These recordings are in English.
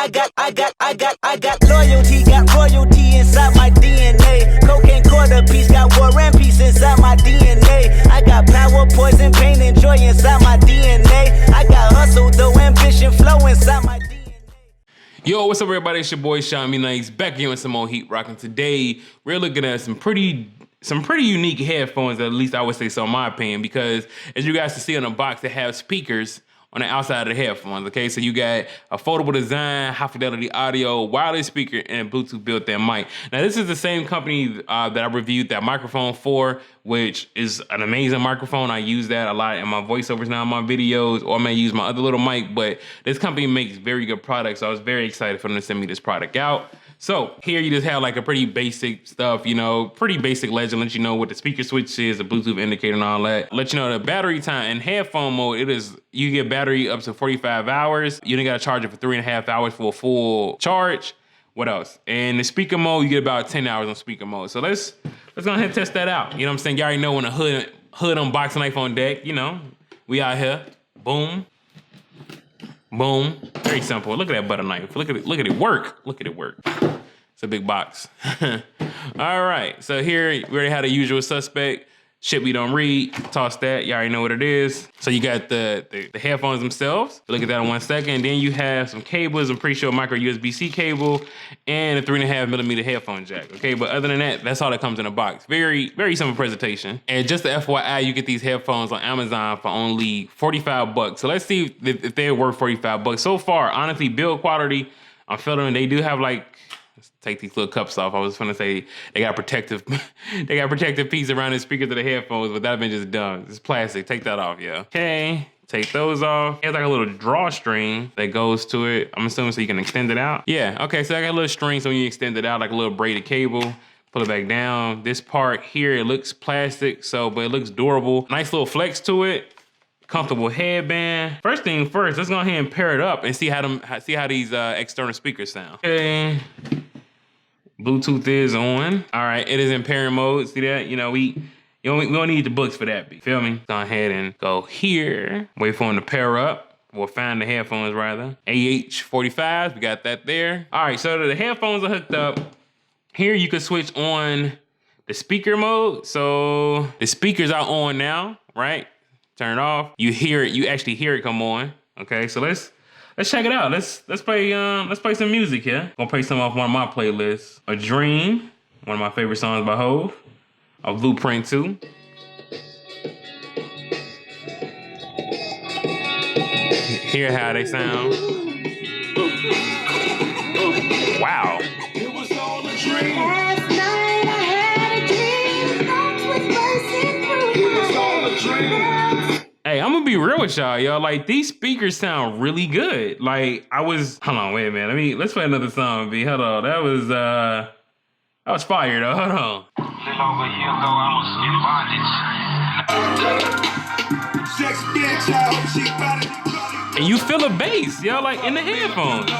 got loyalty, got royalty inside my DNA. Cocaine quarter piece, got war and peace inside my DNA. I got power, poison, pain, and joy inside my DNA. I got hustle, though ambition, flow inside my DNA. Yo, what's up everybody? It's your boy Sean Me Nice back here with some more heat rocking. Today we're looking at some pretty unique headphones, at least I would say so in my opinion, because as you guys can see on the box, they have speakers on the outside of the headphones, okay? So you got a foldable design, high fidelity audio, wireless speaker, and Bluetooth built-in mic. Now this is the same company that I reviewed that microphone for, which is an amazing microphone. I use that a lot in my voiceovers now in my videos, or I may use my other little mic, but this company makes very good products, so I was very excited for them to send me this product out. So here you just have like a pretty basic stuff, you know, pretty basic legend, let you know what the speaker switch is, the Bluetooth indicator and all that. Let you know the battery time in headphone mode, you get battery up to 45 hours. You only gotta charge it for 3.5 hours for a full charge. What else? In the speaker mode, you get about 10 hours on speaker mode. So let's go ahead and test that out. You know what I'm saying? You already know when a hood unboxing knife on deck, you know, we out here, boom. Boom, very simple. Look at that butter knife. Look at it work. Look at it work. It's a big box. All right, so here we already had the usual suspect. Shit we don't read, toss that, you already know what it is. So you got the headphones themselves. Look at that in 1 second. Then you have some cables, I'm pretty sure a micro USB-C cable, and a 3.5mm headphone jack, okay? But other than that, that's all that comes in a box. Very, very simple presentation. And just the FYI, you get these headphones on Amazon for only 45 bucks. So let's see if they're worth 45 bucks. So far, honestly, build quality, I'm feeling they do have like, take these little cups off. I was gonna say they got protective piece around the speakers of the headphones, but that'd been just dumb. It's plastic. Take that off, yeah. Okay, take those off. It has like a little drawstring that goes to it. I'm assuming so you can extend it out. Yeah, okay, so I got a little string so when you extend it out, like a little braided cable, pull it back down. This part here, it looks plastic, but it looks durable. Nice little flex to it. Comfortable headband. First thing first, let's go ahead and pair it up and see how these external speakers sound. Okay. Bluetooth is on. All right, it is in pairing mode. See that? You know, we don't need the books for that. Feel me? Go ahead and go here. Wait for them to pair up. We'll find the headphones rather. AH45s, we got that there. All right, so the headphones are hooked up. Here you can switch on the speaker mode. So the speakers are on now, right? Turn it off. You hear it. You actually hear it come on. Okay, so let's check it out. Let's play some music here. Gonna play some off one of my playlists. A Dream, one of my favorite songs by Hov. A Blueprint 2. Hear how they sound. Wow. It was all a dream. Last night I had a dream. Thoughts was bursting through. It was all a dream. Hey, I'm gonna be real with y'all, Like, these speakers sound really good. Like, hold on, wait a minute. Let's play another song, B. Hold on, that was fire, though. Hold on. And you feel the bass, yo, like, in the headphones.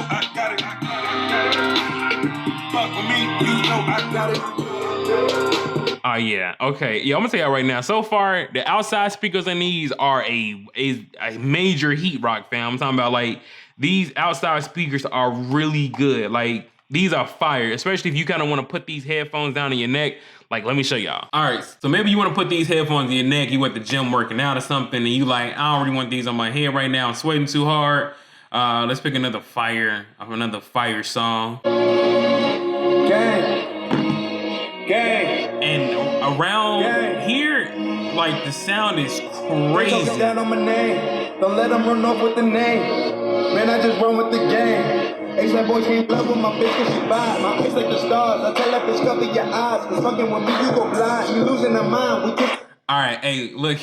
Oh yeah, okay. Yeah, I'm gonna tell y'all right now. So far, the outside speakers in these are a major heat rock, fam. I'm talking about like these outside speakers are really good. Like these are fire, especially if you kind of want to put these headphones down in your neck. Like, let me show y'all. All right, so maybe you want to put these headphones in your neck. You went to the gym working out or something, and you like, I don't really want these on my head right now. I'm sweating too hard. Let's pick another fire song. Gang. And around here, like the sound is crazy. Down on my name. Don't let them run off with the name. Man, I just run with the game. ASAP boys can't love with my bitch cause she bad. My eyes like the stars. I tell that bitch cover your eyes. Cause fucking with me, you go blind. You losing our mind. Alright, hey, look.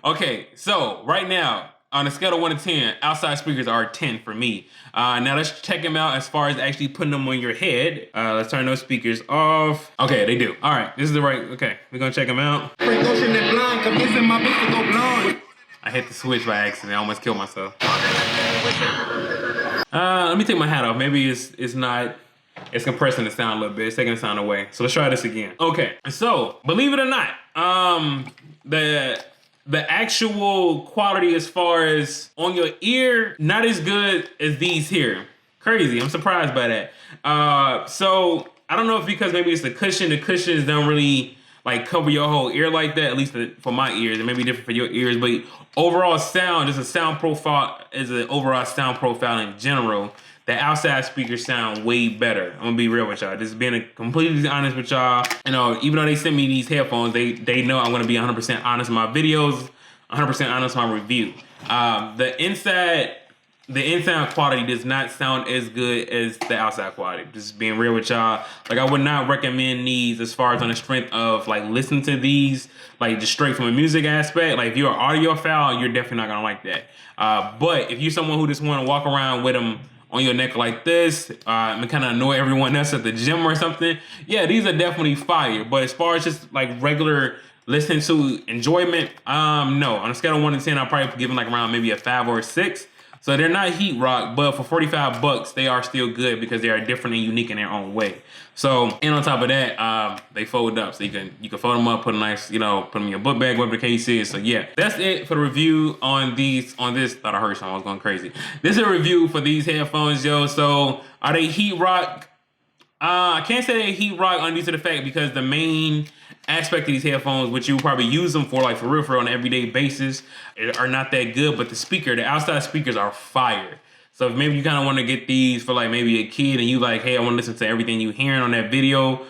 Okay, so right now, on a scale of 1 to 10, outside speakers are 10 for me. Now let's check them out as far as actually putting them on your head. Let's turn those speakers off. Okay, they do. All right, this is the right, okay. We're gonna check them out. I hit the switch by accident, I almost killed myself. Let me take my hat off. Maybe it's compressing the sound a little bit. It's taking the sound away. So let's try this again. Okay, so believe it or not, the actual quality as far as on your ear, not as good as these here. Crazy. I'm surprised by that. So I don't know if because maybe it's the cushions don't really like cover your whole ear like that, at least for my ears. It may be different for your ears, but overall sound, just a sound profile, is an overall sound profile in general. The outside speakers sound way better. I'm gonna be real with y'all. Just being completely honest with y'all. You know, even though they send me these headphones, they know I'm gonna be 100% honest in my videos, 100% honest in my review. The inside quality does not sound as good as the outside quality. Just being real with y'all. Like, I would not recommend these as far as on the strength of like listening to these, like just straight from a music aspect. Like if you're an audiophile, you're definitely not gonna like that. But if you're someone who just want to walk around with them on your neck like this, and kind of annoy everyone else at the gym or something, yeah, these are definitely fire. But as far as just like regular listening to enjoyment, no. On a scale of 1 to 10, I'll probably give them like around maybe a 5 or a 6. So they're not heat rock, but for 45 bucks, they are still good because they are different and unique in their own way. So, and on top of that, they fold up. So you can fold them up, put a nice, put them in your book bag, whatever the case is. So yeah, that's it for the review on this. Thought I heard something, I was going crazy. This is a review for these headphones, yo. So are they heat rock? I can't say they're heat rock due to the fact because the main aspect of these headphones, which you probably use them for, like for real on an everyday basis, are not that good. But the outside speakers are fire. So if maybe you kind of want to get these for like maybe a kid and you like, hey, I want to listen to everything you hearing on that video,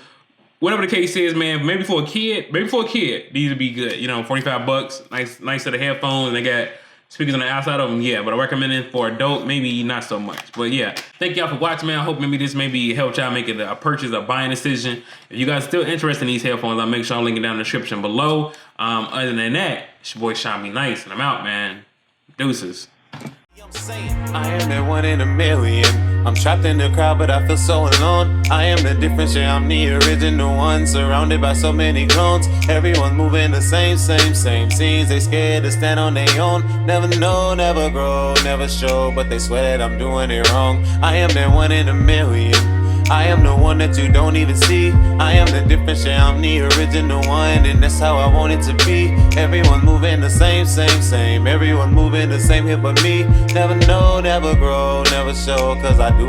whatever the case is, man, maybe for a kid, these would be good. 45 bucks, nice set of headphones. They got speakers on the outside of them, yeah, but I recommend it for adult, maybe not so much. But yeah, thank y'all for watching, man. I hope maybe this helped y'all make it a purchase, a buying decision. If you guys still interested in these headphones, I'll make sure I'll link it down in the description below. Other than that, it's your boy Sean Be Nice, and I'm out, man. Deuces. I am that one in a million. I'm trapped in the crowd, but I feel so alone. I am the difference, yeah, I'm the original one. Surrounded by so many clones. Everyone moving the same scenes. They scared to stand on their own. Never know, never grow, never show, but they swear that I'm doing it wrong. I am that one in a million. I am the one that you don't even see. I am the difference, yeah, I'm the original one. And that's how I want it to be. Everyone moving the same. Everyone moving the same here but me. Never know, never grow, never show, cause I do